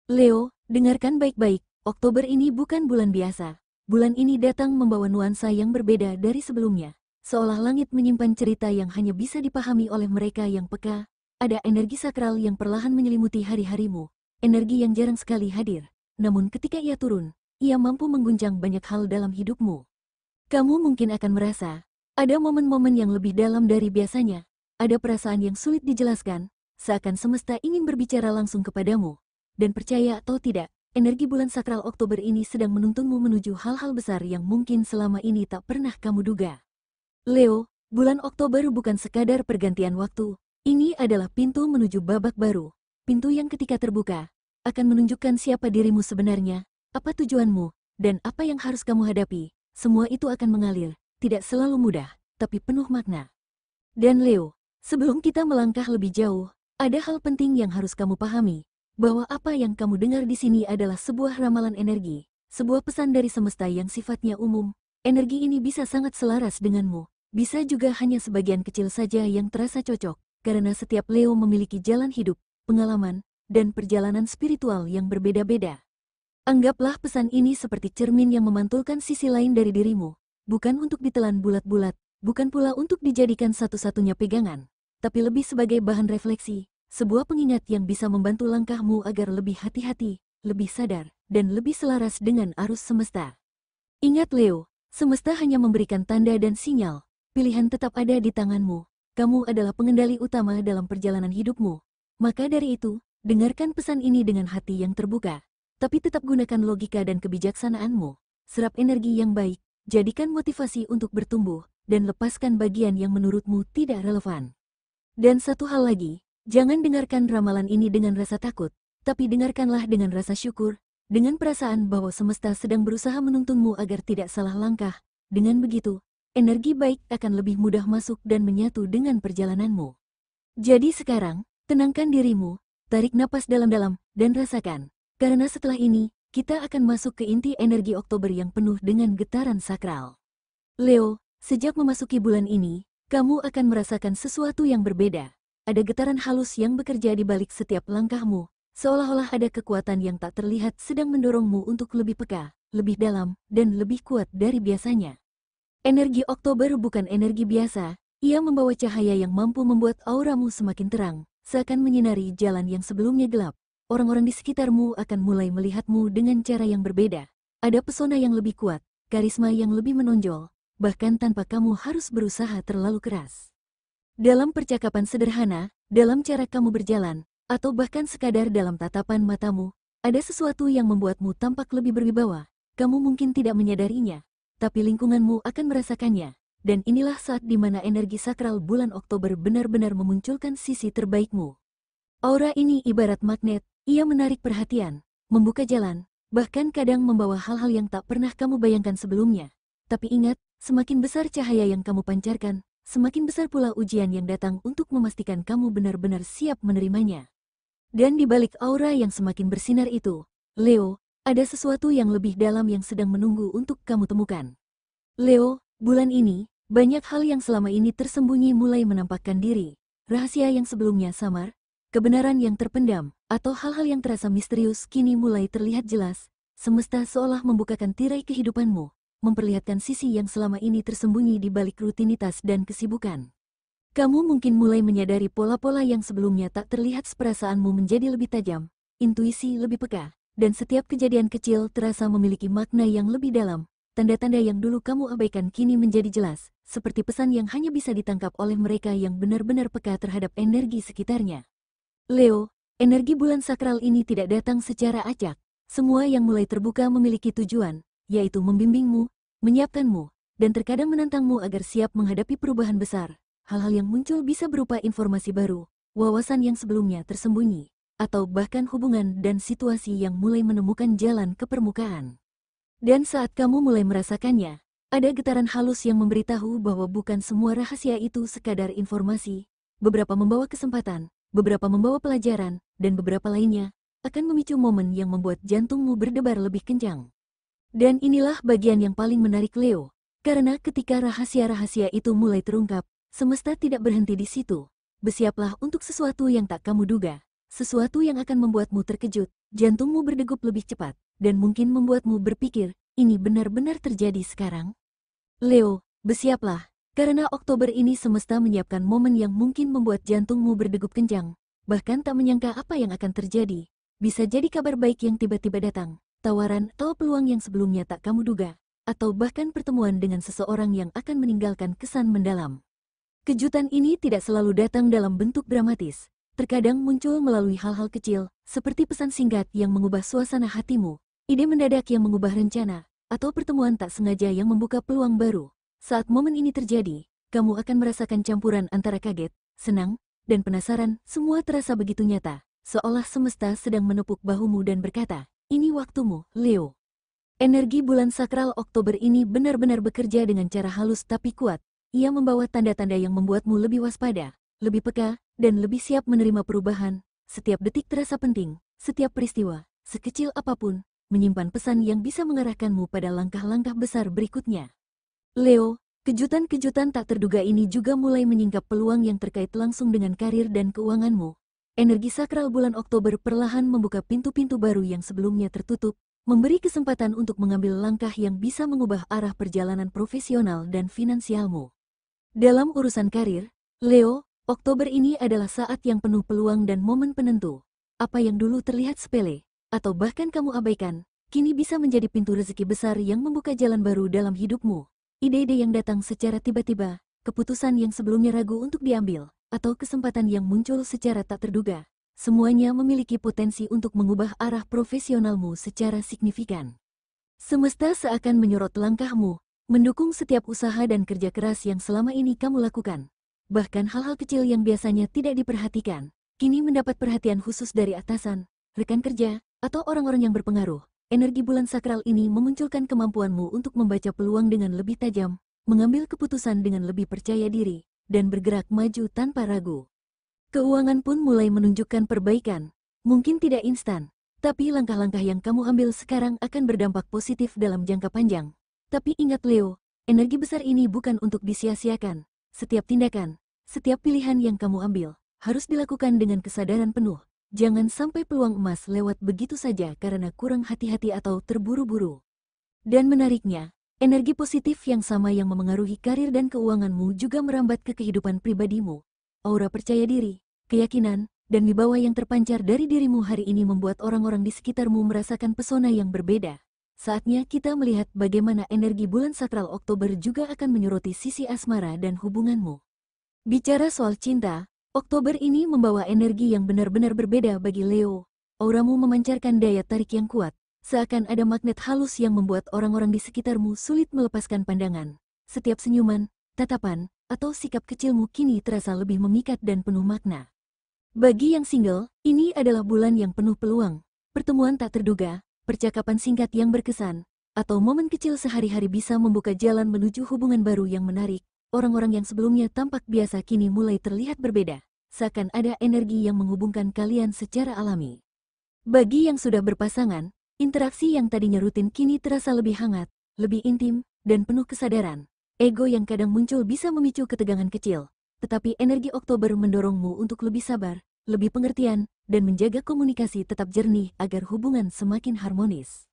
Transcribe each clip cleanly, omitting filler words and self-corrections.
Leo, dengarkan baik-baik, Oktober ini bukan bulan biasa. Bulan ini datang membawa nuansa yang berbeda dari sebelumnya. Seolah langit menyimpan cerita yang hanya bisa dipahami oleh mereka yang peka. Ada energi sakral yang perlahan menyelimuti hari-harimu. Energi yang jarang sekali hadir. Namun ketika ia turun, ia mampu mengguncang banyak hal dalam hidupmu. Kamu mungkin akan merasa, ada momen-momen yang lebih dalam dari biasanya. Ada perasaan yang sulit dijelaskan, seakan semesta ingin berbicara langsung kepadamu. Dan percaya atau tidak, energi bulan sakral Oktober ini sedang menuntunmu menuju hal-hal besar yang mungkin selama ini tak pernah kamu duga. Leo, bulan Oktober bukan sekadar pergantian waktu. Ini adalah pintu menuju babak baru. Pintu yang ketika terbuka, akan menunjukkan siapa dirimu sebenarnya, apa tujuanmu, dan apa yang harus kamu hadapi. Semua itu akan mengalir, tidak selalu mudah, tapi penuh makna. Dan Leo, sebelum kita melangkah lebih jauh, ada hal penting yang harus kamu pahami, bahwa apa yang kamu dengar di sini adalah sebuah ramalan energi, sebuah pesan dari semesta yang sifatnya umum. Energi ini bisa sangat selaras denganmu, bisa juga hanya sebagian kecil saja yang terasa cocok, karena setiap Leo memiliki jalan hidup, pengalaman, dan perjalanan spiritual yang berbeda-beda. Anggaplah pesan ini seperti cermin yang memantulkan sisi lain dari dirimu, bukan untuk ditelan bulat-bulat, bukan pula untuk dijadikan satu-satunya pegangan, tapi lebih sebagai bahan refleksi, sebuah pengingat yang bisa membantu langkahmu agar lebih hati-hati, lebih sadar, dan lebih selaras dengan arus semesta. Ingat Leo, semesta hanya memberikan tanda dan sinyal, pilihan tetap ada di tanganmu, kamu adalah pengendali utama dalam perjalanan hidupmu. Maka dari itu, dengarkan pesan ini dengan hati yang terbuka. Tapi tetap gunakan logika dan kebijaksanaanmu. Serap energi yang baik, jadikan motivasi untuk bertumbuh, dan lepaskan bagian yang menurutmu tidak relevan. Dan satu hal lagi, jangan dengarkan ramalan ini dengan rasa takut, tapi dengarkanlah dengan rasa syukur, dengan perasaan bahwa semesta sedang berusaha menuntunmu agar tidak salah langkah. Dengan begitu, energi baik akan lebih mudah masuk dan menyatu dengan perjalananmu. Jadi sekarang, tenangkan dirimu, tarik napas dalam-dalam, dan rasakan. Karena setelah ini, kita akan masuk ke inti energi Oktober yang penuh dengan getaran sakral. Leo, sejak memasuki bulan ini, kamu akan merasakan sesuatu yang berbeda. Ada getaran halus yang bekerja di balik setiap langkahmu, seolah-olah ada kekuatan yang tak terlihat sedang mendorongmu untuk lebih peka, lebih dalam, dan lebih kuat dari biasanya. Energi Oktober bukan energi biasa, ia membawa cahaya yang mampu membuat auramu semakin terang, seakan menyinari jalan yang sebelumnya gelap. Orang-orang di sekitarmu akan mulai melihatmu dengan cara yang berbeda. Ada pesona yang lebih kuat, karisma yang lebih menonjol, bahkan tanpa kamu harus berusaha terlalu keras. Dalam percakapan sederhana, dalam cara kamu berjalan, atau bahkan sekadar dalam tatapan matamu, ada sesuatu yang membuatmu tampak lebih berwibawa. Kamu mungkin tidak menyadarinya, tapi lingkunganmu akan merasakannya. Dan inilah saat di mana energi sakral bulan Oktober benar-benar memunculkan sisi terbaikmu. Aura ini ibarat magnet, ia menarik perhatian, membuka jalan, bahkan kadang membawa hal-hal yang tak pernah kamu bayangkan sebelumnya. Tapi ingat, semakin besar cahaya yang kamu pancarkan, semakin besar pula ujian yang datang untuk memastikan kamu benar-benar siap menerimanya. Dan di balik aura yang semakin bersinar itu, Leo, ada sesuatu yang lebih dalam yang sedang menunggu untuk kamu temukan. Leo, bulan ini, banyak hal yang selama ini tersembunyi mulai menampakkan diri. Rahasia yang sebelumnya samar, kebenaran yang terpendam, atau hal-hal yang terasa misterius kini mulai terlihat jelas. Semesta seolah membukakan tirai kehidupanmu, memperlihatkan sisi yang selama ini tersembunyi di balik rutinitas dan kesibukan. Kamu mungkin mulai menyadari pola-pola yang sebelumnya tak terlihat, perasaanmu menjadi lebih tajam, intuisi lebih peka, dan setiap kejadian kecil terasa memiliki makna yang lebih dalam. Tanda-tanda yang dulu kamu abaikan kini menjadi jelas, seperti pesan yang hanya bisa ditangkap oleh mereka yang benar-benar peka terhadap energi sekitarnya. Leo, energi bulan sakral ini tidak datang secara acak. Semua yang mulai terbuka memiliki tujuan, yaitu membimbingmu, menyiapkanmu, dan terkadang menantangmu agar siap menghadapi perubahan besar. Hal-hal yang muncul bisa berupa informasi baru, wawasan yang sebelumnya tersembunyi, atau bahkan hubungan dan situasi yang mulai menemukan jalan ke permukaan. Dan saat kamu mulai merasakannya, ada getaran halus yang memberitahu bahwa bukan semua rahasia itu sekadar informasi. Beberapa membawa kesempatan, beberapa membawa pelajaran, dan beberapa lainnya akan memicu momen yang membuat jantungmu berdebar lebih kencang. Dan inilah bagian yang paling menarik Leo, karena ketika rahasia-rahasia itu mulai terungkap, semesta tidak berhenti di situ. Bersiaplah untuk sesuatu yang tak kamu duga, sesuatu yang akan membuatmu terkejut, jantungmu berdegup lebih cepat, dan mungkin membuatmu berpikir, ini benar-benar terjadi sekarang? Leo, bersiaplah, karena Oktober ini semesta menyiapkan momen yang mungkin membuat jantungmu berdegup kencang, bahkan tak menyangka apa yang akan terjadi. Bisa jadi kabar baik yang tiba-tiba datang, tawaran atau peluang yang sebelumnya tak kamu duga, atau bahkan pertemuan dengan seseorang yang akan meninggalkan kesan mendalam. Kejutan ini tidak selalu datang dalam bentuk dramatis. Terkadang muncul melalui hal-hal kecil, seperti pesan singkat yang mengubah suasana hatimu, ide mendadak yang mengubah rencana, atau pertemuan tak sengaja yang membuka peluang baru. Saat momen ini terjadi, kamu akan merasakan campuran antara kaget, senang, dan penasaran. Semua terasa begitu nyata, seolah semesta sedang menepuk bahumu dan berkata, ini waktumu, Leo. Energi bulan sakral Oktober ini benar-benar bekerja dengan cara halus tapi kuat. Ia membawa tanda-tanda yang membuatmu lebih waspada, lebih peka, dan lebih siap menerima perubahan. Setiap detik terasa penting, setiap peristiwa, sekecil apapun, menyimpan pesan yang bisa mengarahkanmu pada langkah-langkah besar berikutnya. Leo, kejutan-kejutan tak terduga ini juga mulai menyingkap peluang yang terkait langsung dengan karir dan keuanganmu. Energi sakral bulan Oktober perlahan membuka pintu-pintu baru yang sebelumnya tertutup, memberi kesempatan untuk mengambil langkah yang bisa mengubah arah perjalanan profesional dan finansialmu. Dalam urusan karir, Leo, Oktober ini adalah saat yang penuh peluang dan momen penentu. Apa yang dulu terlihat sepele, atau bahkan kamu abaikan, kini bisa menjadi pintu rezeki besar yang membuka jalan baru dalam hidupmu. Ide-ide yang datang secara tiba-tiba, keputusan yang sebelumnya ragu untuk diambil, atau kesempatan yang muncul secara tak terduga, semuanya memiliki potensi untuk mengubah arah profesionalmu secara signifikan. Semesta seakan menyorot langkahmu, mendukung setiap usaha dan kerja keras yang selama ini kamu lakukan. Bahkan hal-hal kecil yang biasanya tidak diperhatikan, kini mendapat perhatian khusus dari atasan, rekan kerja, atau orang-orang yang berpengaruh. Energi bulan sakral ini memunculkan kemampuanmu untuk membaca peluang dengan lebih tajam, mengambil keputusan dengan lebih percaya diri, dan bergerak maju tanpa ragu. Keuangan pun mulai menunjukkan perbaikan, mungkin tidak instan, tapi langkah-langkah yang kamu ambil sekarang akan berdampak positif dalam jangka panjang. Tapi ingat Leo, energi besar ini bukan untuk disia-siakan. Setiap tindakan, setiap pilihan yang kamu ambil, harus dilakukan dengan kesadaran penuh. Jangan sampai peluang emas lewat begitu saja karena kurang hati-hati atau terburu-buru. Dan menariknya, energi positif yang sama yang memengaruhi karir dan keuanganmu juga merambat ke kehidupan pribadimu. Aura percaya diri, keyakinan, dan wibawa yang terpancar dari dirimu hari ini membuat orang-orang di sekitarmu merasakan pesona yang berbeda. Saatnya kita melihat bagaimana energi bulan sakral Oktober juga akan menyoroti sisi asmara dan hubunganmu. Bicara soal cinta, Oktober ini membawa energi yang benar-benar berbeda bagi Leo. Auramu memancarkan daya tarik yang kuat, seakan ada magnet halus yang membuat orang-orang di sekitarmu sulit melepaskan pandangan. Setiap senyuman, tatapan, atau sikap kecilmu kini terasa lebih memikat dan penuh makna. Bagi yang single, ini adalah bulan yang penuh peluang. Pertemuan tak terduga, percakapan singkat yang berkesan, atau momen kecil sehari-hari bisa membuka jalan menuju hubungan baru yang menarik. Orang-orang yang sebelumnya tampak biasa kini mulai terlihat berbeda, seakan ada energi yang menghubungkan kalian secara alami. Bagi yang sudah berpasangan, interaksi yang tadinya rutin kini terasa lebih hangat, lebih intim, dan penuh kesadaran. Ego yang kadang muncul bisa memicu ketegangan kecil, tetapi energi Oktober mendorongmu untuk lebih sabar, lebih pengertian, dan menjaga komunikasi tetap jernih agar hubungan semakin harmonis.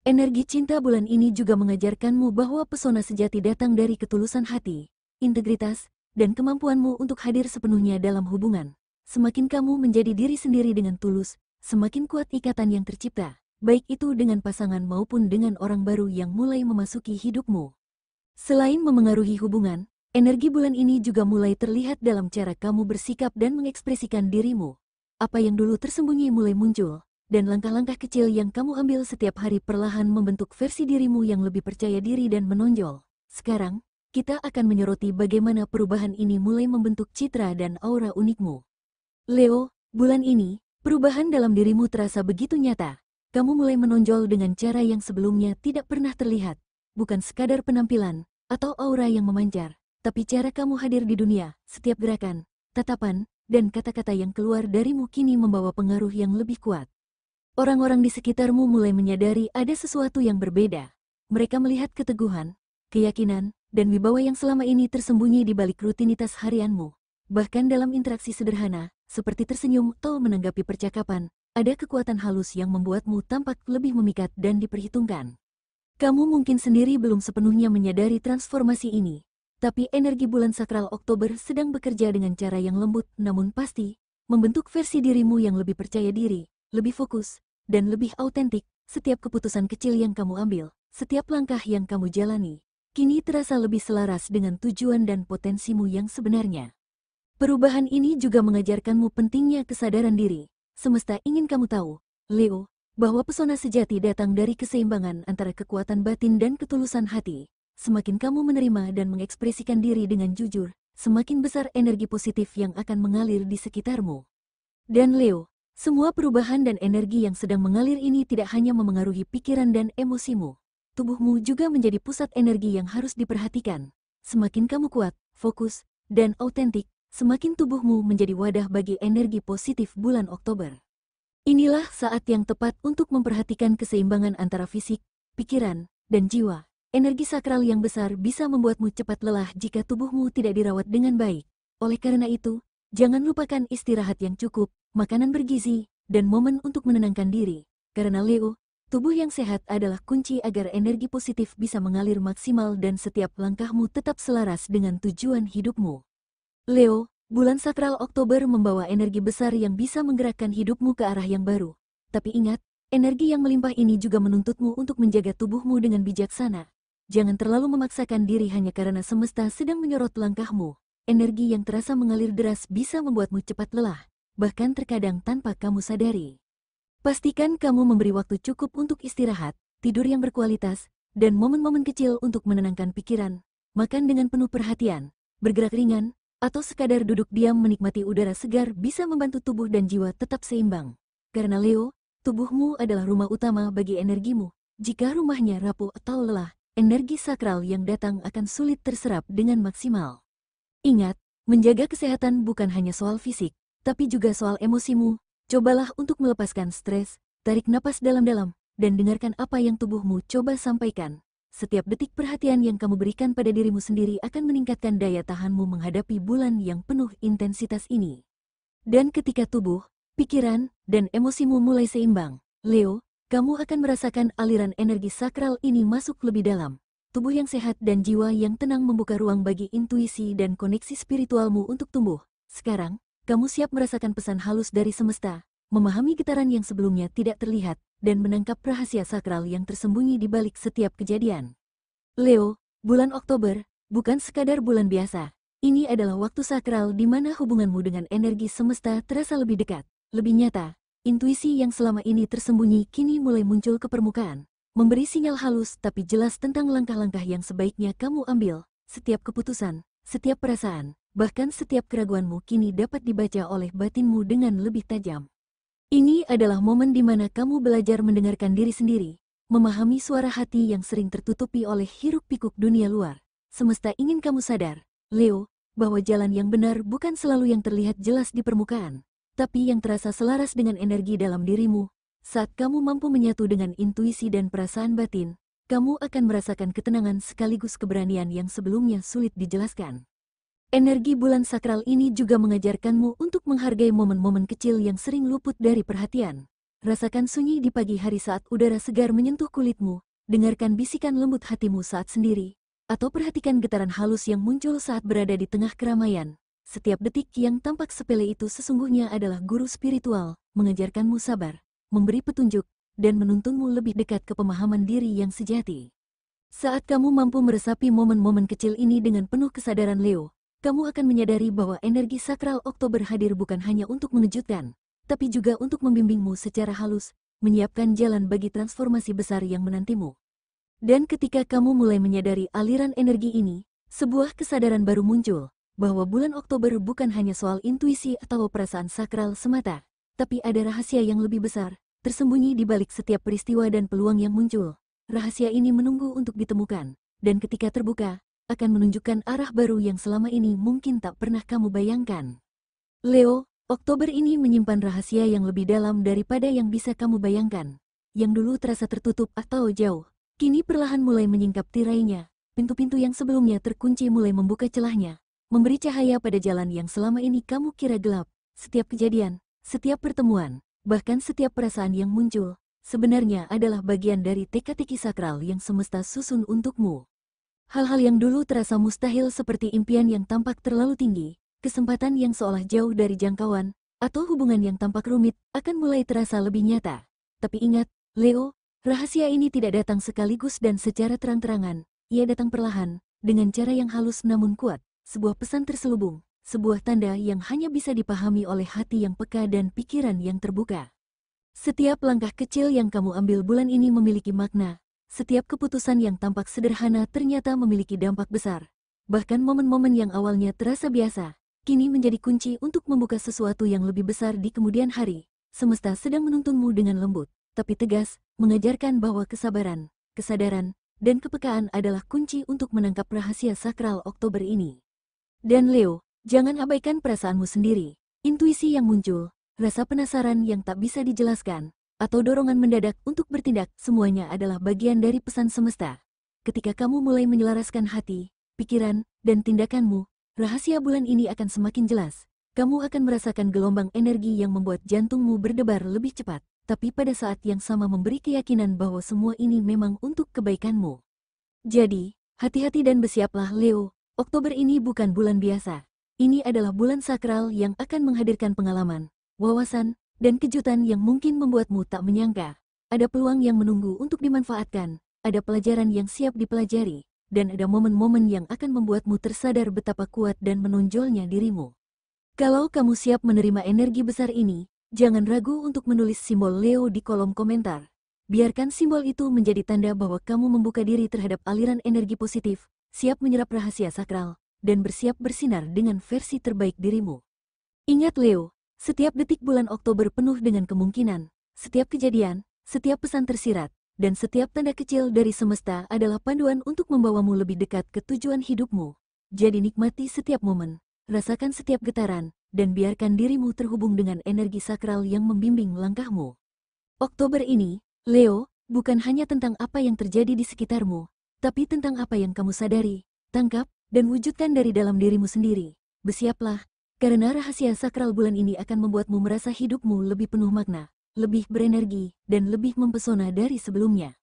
Energi cinta bulan ini juga mengajarkanmu bahwa pesona sejati datang dari ketulusan hati, integritas, dan kemampuanmu untuk hadir sepenuhnya dalam hubungan. Semakin kamu menjadi diri sendiri dengan tulus, semakin kuat ikatan yang tercipta, baik itu dengan pasangan maupun dengan orang baru yang mulai memasuki hidupmu. Selain memengaruhi hubungan, energi bulan ini juga mulai terlihat dalam cara kamu bersikap dan mengekspresikan dirimu. Apa yang dulu tersembunyi mulai muncul, dan langkah-langkah kecil yang kamu ambil setiap hari perlahan membentuk versi dirimu yang lebih percaya diri dan menonjol. Sekarang, kita akan menyoroti bagaimana perubahan ini mulai membentuk citra dan aura unikmu. Leo, bulan ini, perubahan dalam dirimu terasa begitu nyata. Kamu mulai menonjol dengan cara yang sebelumnya tidak pernah terlihat. Bukan sekadar penampilan, atau aura yang memancar, tapi cara kamu hadir di dunia, setiap gerakan, tatapan, dan kata-kata yang keluar darimu kini membawa pengaruh yang lebih kuat. Orang-orang di sekitarmu mulai menyadari ada sesuatu yang berbeda. Mereka melihat keteguhan, keyakinan, dan wibawa yang selama ini tersembunyi di balik rutinitas harianmu. Bahkan dalam interaksi sederhana, seperti tersenyum atau menanggapi percakapan, ada kekuatan halus yang membuatmu tampak lebih memikat dan diperhitungkan. Kamu mungkin sendiri belum sepenuhnya menyadari transformasi ini, tapi energi bulan sakral Oktober sedang bekerja dengan cara yang lembut namun pasti, membentuk versi dirimu yang lebih percaya diri, lebih fokus, dan lebih autentik. Setiap keputusan kecil yang kamu ambil, setiap langkah yang kamu jalani, kini terasa lebih selaras dengan tujuan dan potensimu yang sebenarnya. Perubahan ini juga mengajarkanmu pentingnya kesadaran diri. Semesta ingin kamu tahu, Leo, bahwa pesona sejati datang dari keseimbangan antara kekuatan batin dan ketulusan hati. Semakin kamu menerima dan mengekspresikan diri dengan jujur, semakin besar energi positif yang akan mengalir di sekitarmu. Dan Leo, semua perubahan dan energi yang sedang mengalir ini tidak hanya memengaruhi pikiran dan emosimu. Tubuhmu juga menjadi pusat energi yang harus diperhatikan. Semakin kamu kuat, fokus, dan autentik, semakin tubuhmu menjadi wadah bagi energi positif bulan Oktober. Inilah saat yang tepat untuk memperhatikan keseimbangan antara fisik, pikiran, dan jiwa. Energi sakral yang besar bisa membuatmu cepat lelah jika tubuhmu tidak dirawat dengan baik. Oleh karena itu, jangan lupakan istirahat yang cukup, makanan bergizi, dan momen untuk menenangkan diri. Karena Leo, tubuh yang sehat adalah kunci agar energi positif bisa mengalir maksimal dan setiap langkahmu tetap selaras dengan tujuan hidupmu. Leo, bulan sakral Oktober membawa energi besar yang bisa menggerakkan hidupmu ke arah yang baru. Tapi ingat, energi yang melimpah ini juga menuntutmu untuk menjaga tubuhmu dengan bijaksana. Jangan terlalu memaksakan diri hanya karena semesta sedang menyorot langkahmu. Energi yang terasa mengalir deras bisa membuatmu cepat lelah, bahkan terkadang tanpa kamu sadari. Pastikan kamu memberi waktu cukup untuk istirahat, tidur yang berkualitas, dan momen-momen kecil untuk menenangkan pikiran. Makan dengan penuh perhatian, bergerak ringan, atau sekadar duduk diam menikmati udara segar bisa membantu tubuh dan jiwa tetap seimbang. Karena Leo, tubuhmu adalah rumah utama bagi energimu. Jika rumahnya rapuh atau lelah, energi sakral yang datang akan sulit terserap dengan maksimal. Ingat, menjaga kesehatan bukan hanya soal fisik, tapi juga soal emosimu. Cobalah untuk melepaskan stres, tarik napas dalam-dalam, dan dengarkan apa yang tubuhmu coba sampaikan. Setiap detik perhatian yang kamu berikan pada dirimu sendiri akan meningkatkan daya tahanmu menghadapi bulan yang penuh intensitas ini. Dan ketika tubuh, pikiran, dan emosimu mulai seimbang, Leo, kamu akan merasakan aliran energi sakral ini masuk lebih dalam. Tubuh yang sehat dan jiwa yang tenang membuka ruang bagi intuisi dan koneksi spiritualmu untuk tumbuh. Sekarang, kamu siap merasakan pesan halus dari semesta, memahami getaran yang sebelumnya tidak terlihat, dan menangkap rahasia sakral yang tersembunyi di balik setiap kejadian. Leo, bulan Oktober bukan sekadar bulan biasa. Ini adalah waktu sakral di mana hubunganmu dengan energi semesta terasa lebih dekat, lebih nyata. Intuisi yang selama ini tersembunyi kini mulai muncul ke permukaan, memberi sinyal halus tapi jelas tentang langkah-langkah yang sebaiknya kamu ambil. Setiap keputusan, setiap perasaan, bahkan setiap keraguanmu kini dapat dibaca oleh batinmu dengan lebih tajam. Ini adalah momen di mana kamu belajar mendengarkan diri sendiri, memahami suara hati yang sering tertutupi oleh hiruk-pikuk dunia luar. Semesta ingin kamu sadar, Leo, bahwa jalan yang benar bukan selalu yang terlihat jelas di permukaan, tapi yang terasa selaras dengan energi dalam dirimu. Saat kamu mampu menyatu dengan intuisi dan perasaan batin, kamu akan merasakan ketenangan sekaligus keberanian yang sebelumnya sulit dijelaskan. Energi bulan sakral ini juga mengajarkanmu untuk menghargai momen-momen kecil yang sering luput dari perhatian. Rasakan sunyi di pagi hari saat udara segar menyentuh kulitmu, dengarkan bisikan lembut hatimu saat sendiri, atau perhatikan getaran halus yang muncul saat berada di tengah keramaian. Setiap detik yang tampak sepele itu sesungguhnya adalah guru spiritual, mengajarkanmu sabar, memberi petunjuk, dan menuntunmu lebih dekat ke pemahaman diri yang sejati. Saat kamu mampu meresapi momen-momen kecil ini dengan penuh kesadaran Leo, kamu akan menyadari bahwa energi sakral Oktober hadir bukan hanya untuk mengejutkan, tapi juga untuk membimbingmu secara halus, menyiapkan jalan bagi transformasi besar yang menantimu. Dan ketika kamu mulai menyadari aliran energi ini, sebuah kesadaran baru muncul, bahwa bulan Oktober bukan hanya soal intuisi atau perasaan sakral semata, tapi ada rahasia yang lebih besar, tersembunyi di balik setiap peristiwa dan peluang yang muncul. Rahasia ini menunggu untuk ditemukan, dan ketika terbuka, akan menunjukkan arah baru yang selama ini mungkin tak pernah kamu bayangkan. Leo, Oktober ini menyimpan rahasia yang lebih dalam daripada yang bisa kamu bayangkan. Yang dulu terasa tertutup atau jauh, kini perlahan mulai menyingkap tirainya. Pintu-pintu yang sebelumnya terkunci mulai membuka celahnya, memberi cahaya pada jalan yang selama ini kamu kira gelap. Setiap kejadian, setiap pertemuan, Bahkan setiap perasaan yang muncul, sebenarnya adalah bagian dari teka-teki sakral yang semesta susun untukmu. Hal-hal yang dulu terasa mustahil seperti impian yang tampak terlalu tinggi, kesempatan yang seolah jauh dari jangkauan, atau hubungan yang tampak rumit, akan mulai terasa lebih nyata. Tapi ingat, Leo, rahasia ini tidak datang sekaligus dan secara terang-terangan. Ia datang perlahan, dengan cara yang halus namun kuat, sebuah pesan terselubung, sebuah tanda yang hanya bisa dipahami oleh hati yang peka dan pikiran yang terbuka. Setiap langkah kecil yang kamu ambil bulan ini memiliki makna. Setiap keputusan yang tampak sederhana ternyata memiliki dampak besar. Bahkan momen-momen yang awalnya terasa biasa, kini menjadi kunci untuk membuka sesuatu yang lebih besar di kemudian hari. Semesta sedang menuntunmu dengan lembut, tapi tegas, mengajarkan bahwa kesabaran, kesadaran, dan kepekaan adalah kunci untuk menangkap rahasia sakral Oktober ini. Dan Leo, jangan abaikan perasaanmu sendiri. Intuisi yang muncul, rasa penasaran yang tak bisa dijelaskan, atau dorongan mendadak untuk bertindak, semuanya adalah bagian dari pesan semesta. Ketika kamu mulai menyelaraskan hati, pikiran, dan tindakanmu, rahasia bulan ini akan semakin jelas. Kamu akan merasakan gelombang energi yang membuat jantungmu berdebar lebih cepat, tapi pada saat yang sama memberi keyakinan bahwa semua ini memang untuk kebaikanmu. Jadi, hati-hati dan bersiaplah Leo, Oktober ini bukan bulan biasa. Ini adalah bulan sakral yang akan menghadirkan pengalaman, wawasan, dan kejutan yang mungkin membuatmu tak menyangka. Ada peluang yang menunggu untuk dimanfaatkan, ada pelajaran yang siap dipelajari, dan ada momen-momen yang akan membuatmu tersadar betapa kuat dan menonjolnya dirimu. Kalau kamu siap menerima energi besar ini, jangan ragu untuk menulis simbol Leo di kolom komentar. Biarkan simbol itu menjadi tanda bahwa kamu membuka diri terhadap aliran energi positif, siap menyerap rahasia sakral, dan bersiap bersinar dengan versi terbaik dirimu. Ingat Leo, setiap detik bulan Oktober penuh dengan kemungkinan, setiap kejadian, setiap pesan tersirat, dan setiap tanda kecil dari semesta adalah panduan untuk membawamu lebih dekat ke tujuan hidupmu. Jadi nikmati setiap momen, rasakan setiap getaran, dan biarkan dirimu terhubung dengan energi sakral yang membimbing langkahmu. Oktober ini, Leo, bukan hanya tentang apa yang terjadi di sekitarmu, tapi tentang apa yang kamu sadari, tangkap, dan wujudkan dari dalam dirimu sendiri. Bersiaplah, karena rahasia sakral bulan ini akan membuatmu merasa hidupmu lebih penuh makna, lebih berenergi, dan lebih mempesona dari sebelumnya.